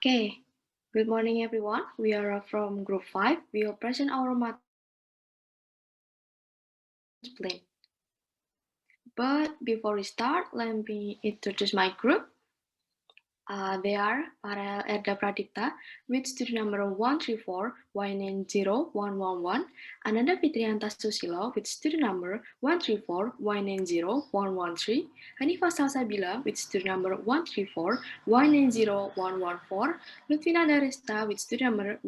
Okay, good morning everyone. We are from group 5. We will present our math plan. But before we start, let me introduce my group. They are Farel, Erda, Pradipta with student number 134-190-111, Ananda, Fitrianta, Susilo with student number 134-190-113, Hanifah Salsabila with student number 134-190-114, Luthfi, Nanda, Resta with student number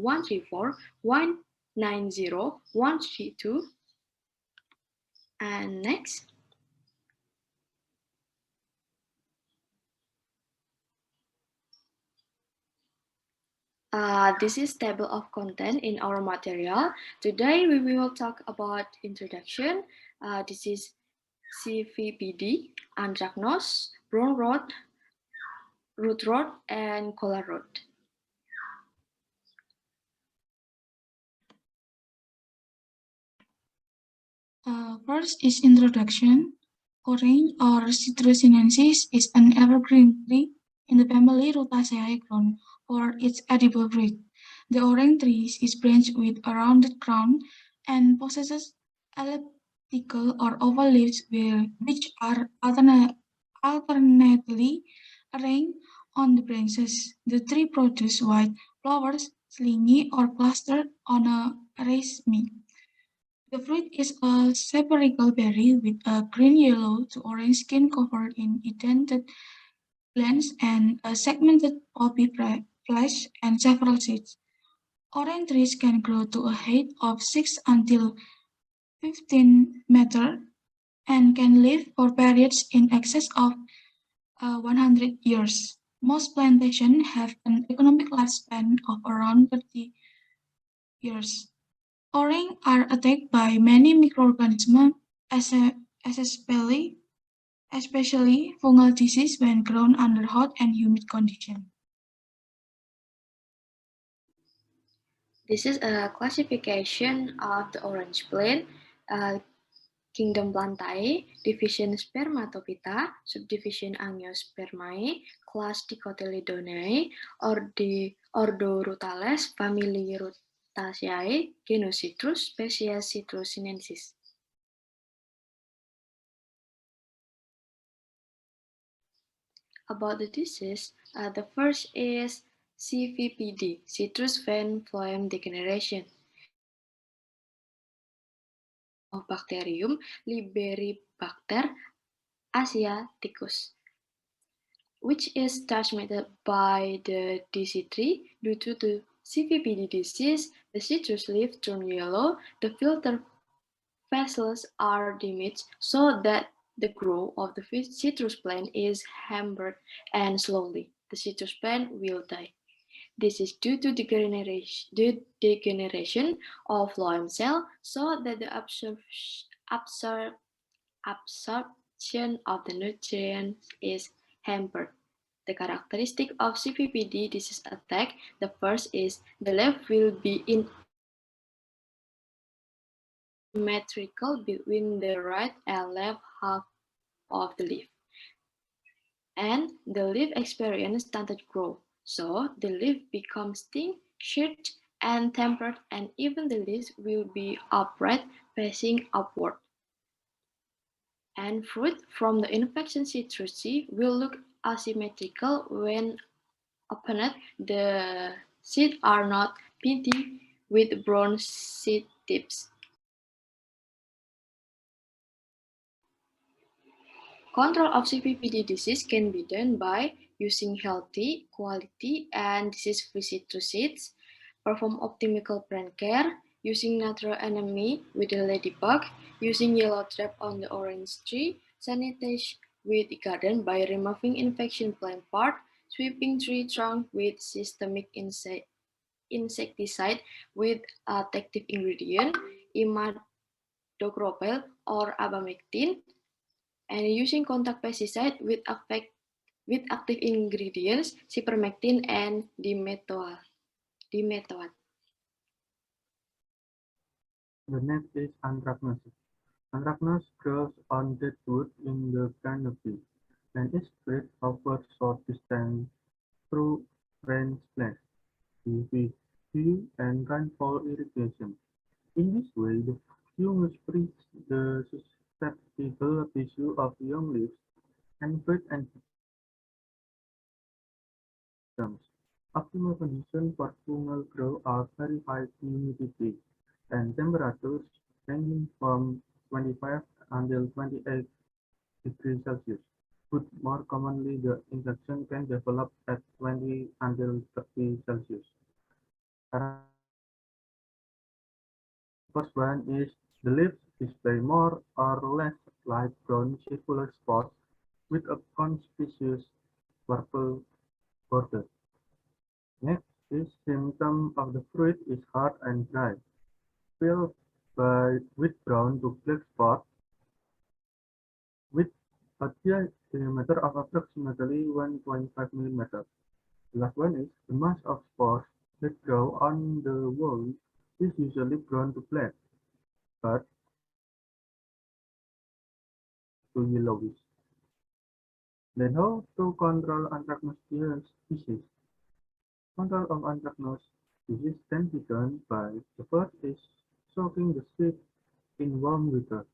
134-190-132, and next. This is table of content in our material. Today we will talk about introduction. This is Cppd, anthracnose, brown rot, root rot, and collar rot. First is introduction. Orange or Citrusinensis is an evergreen tree in the family Rutaceae grown for its edible fruit. The orange tree is branched with a rounded crown and possesses elliptical or oval leaves which are alternately arranged on the branches. The tree produces white flowers, slingy or clustered on a raceme. The fruit is a spherical berry with a green-yellow to orange skin covered in indented glands and a segmented pulpy flesh and several seeds. Orange trees can grow to a height of 6 until 15 meters and can live for periods in excess of 100 years. Most plantations have an economic lifespan of around 30 years. Orange are attacked by many microorganisms, especially fungal disease when grown under hot and humid conditions. This is a classification of the orange plant. Kingdom Plantae, Division Spermatophyta, Subdivision Angiospermae, Class Dicotyledonea, Ordo Rutales, Family Rutaceae, Genus Citrus, Species Citrusinensis. About the disease, the first is CVPD, citrus vein phloem degeneration. Of Bacterium Liberibacter asiaticus, which is transmitted by the DC3 due to the CVPD disease. The citrus leaf turn yellow, the filter vessels are damaged so that the growth of the citrus plant is hampered and slowly the citrus plant will die. This is due to the degeneration of phloem cell so that the absorption of the nutrients is hampered. The characteristic of CPPD disease attack, the first is the leaf will be asymmetrical between the right and left half of the leaf. And the leaf experience stunted growth, so the leaf becomes thin, short, and tempered, and even the leaves will be upright, facing upward. And fruit from the infection citrusy will look asymmetrical when opened. The seeds are not pinky with brown seed tips. Control of CPPD disease can be done by using healthy, quality, and disease-free citrus seeds, perform optimal plant care, using natural enemy with the ladybug, using yellow trap on the orange tree, sanitation with the garden by removing infection plant part, sweeping tree trunk with systemic insecticide with active ingredient, imidacloprid or abamectin, and using contact pesticide with active ingredients, cypermectin and dimethoate. The next is anthracnose. Anthracnose grows on deadwood in the canopy, and its fruit offers short distance through rain splash, UVC, and rainfall irrigation. In this way, the humus treats the susceptible tissue of young leaves and fruit and stems. Optimal conditions for fungal growth are very high humidity and temperatures ranging from 25 until 28 degrees Celsius. But more commonly, the infection can develop at 20 until 30 Celsius. First one is the leaves display more or less light brown circular spots with a conspicuous purple border. Next is symptom of the fruit is hard and dry, filled with brown to black spots with a diameter of approximately 1.5 mm. The last one is the mass of spores that grow on the wall is usually brown to black, but to yellowish. Then how to control anthracnose disease? Control of anthracnose disease can be done by the first is soaking the seed in warm water,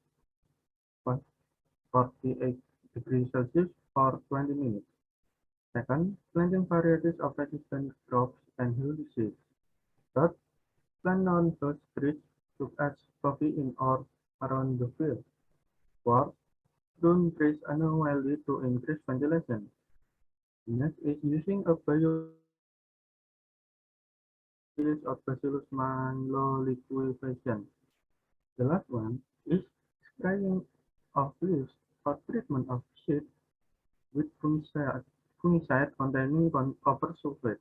48 degrees Celsius for 20 minutes. Second, planting varieties of resistant crops and healthy seeds. Third, plant non-bird trees to add coffee in or around the field. Fourth, prune trees annually to increase ventilation. Next is using a of Bacillus maloliquefaciens. The last one is spraying of leaves or treatment of seed with fungicide containing copper sulfate.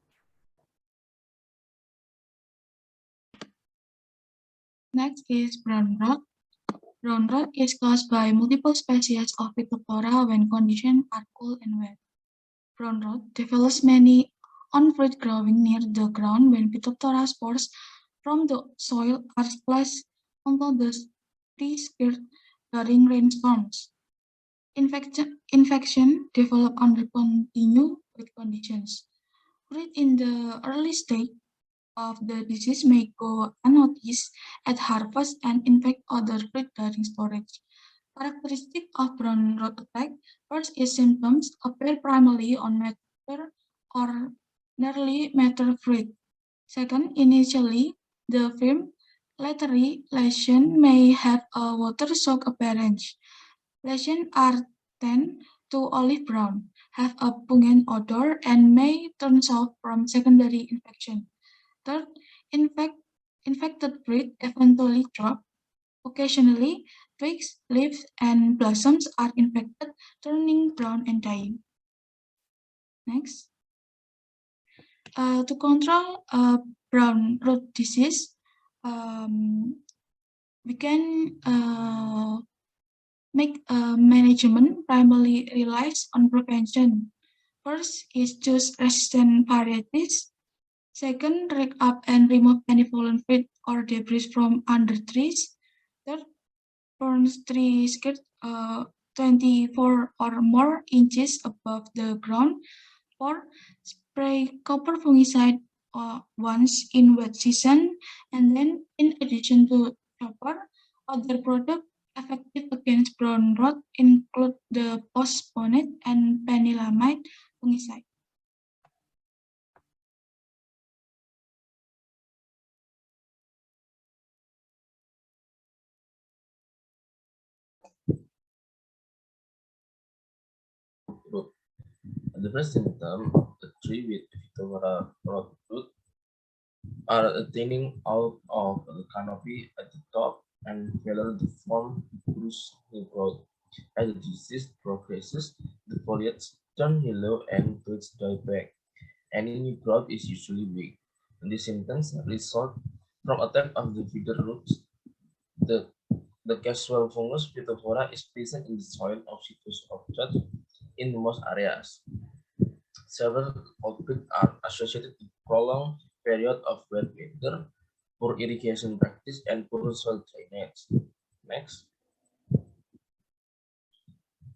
Next is brown rot. Brown rot is caused by multiple species of Phytophthora when conditions are cool and wet. Brown rot develops many on fruit growing near the ground when Phytophthora spores from the soil are splashed onto the tree skirt during rainstorms. Infection develop under continued wet conditions. Fruit in the early stage of the disease may go unnoticed at harvest and infect other fruit during storage. Characteristic of brown rot attack: first is symptoms appear primarily on mature or nearly mature fruit. Second, initially the firm, laterally lesion may have a water-soaked appearance. Lesions are tan to olive brown, have a pungent odor, and may turn soft from secondary infection. Third, infected fruit eventually drop. Occasionally, twigs, leaves, and blossoms are infected, turning brown and dying. Next. To control brown rot disease, we can make management primarily relies on prevention. First is choose resistant varieties. Second, rake up and remove any fallen fruit or debris from under trees. Third, prune tree skirt 24 or more inches above the ground. Four, spray copper fungicide once in wet season, and then in addition to copper, other products effective against brown rot include the postponed and penilamide fungicide. Root. The first symptom of the tree with Phytophthora rot root are a thinning out of the canopy at the top and failure to form loose new growth. As the disease progresses, the foliage turn yellow and twigs die back. Any new growth is usually weak. And these symptoms result from attack of the feeder roots. The, the casual fungus Phytophthora is present in the soil of citrus orchard in most areas. Several outbreaks are associated with prolonged period of wet weather, poor irrigation practice, and poor soil drainage. Next,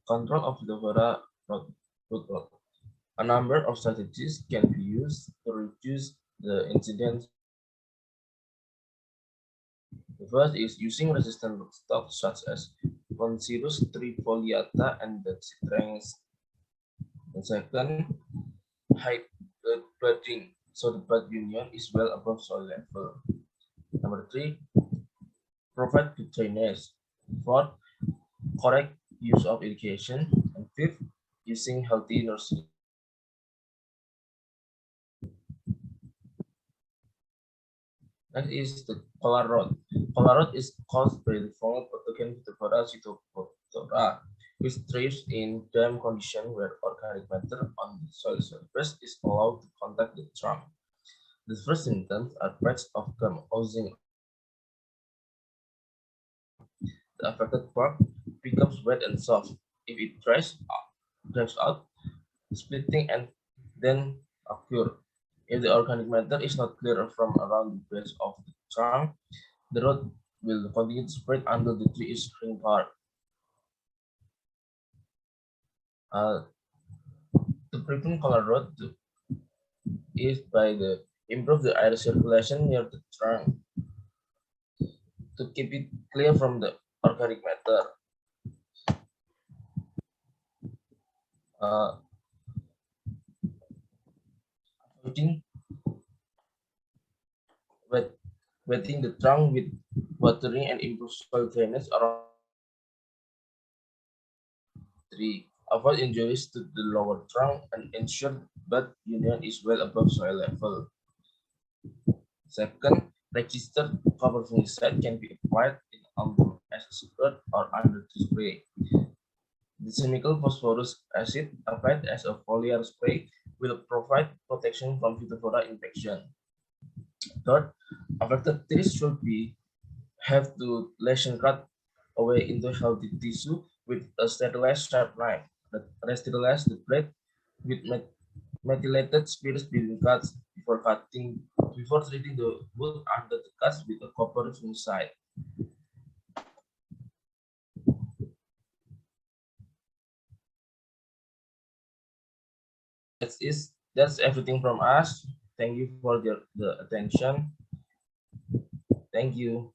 control of the root rot. A number of strategies can be used to reduce the incidence. The first is using resistant rootstock such as Poncirus trifoliata and the Citrans. The second, high budding, so the bud union is well above soil level. Number three, provide good drainage. Fourth, correct use of irrigation. And fifth, using healthy nursery. Next is the collar rot. Collar rot is caused by the fungal pathogen Phytophthora cytophthora, which thrives in damp conditions where organic matter on the soil surface is allowed to contact the trunk. The first symptoms are patches of gum oozing. The affected bark becomes wet and soft. If it dries out, splitting and then occur. If the organic matter is not clear from around the base of the trunk, the rot will continue to spread until the tree is shrink apart. To prevent collar rot is by the improve the air circulation near the trunk to keep it clear from the organic matter. Uh, avoiding wetting the trunk with watering and improve soil drainage around the tree. Avoid injuries to the lower trunk and ensure bud union is well above soil level. Second, registered cover fungicide can be applied in autumn as a squirt or under the spray. The chemical phosphorus acid applied as a foliar spray will provide protection from Phytophthora infection. Third, affected trees should be have to lesion cut away into healthy tissue with a sterilized sharp knife that sterilize the blade with methylated spirits between cuts before treating the wood under the cuts with a copper fungicide. That's everything from us. Thank you for the attention. Thank you.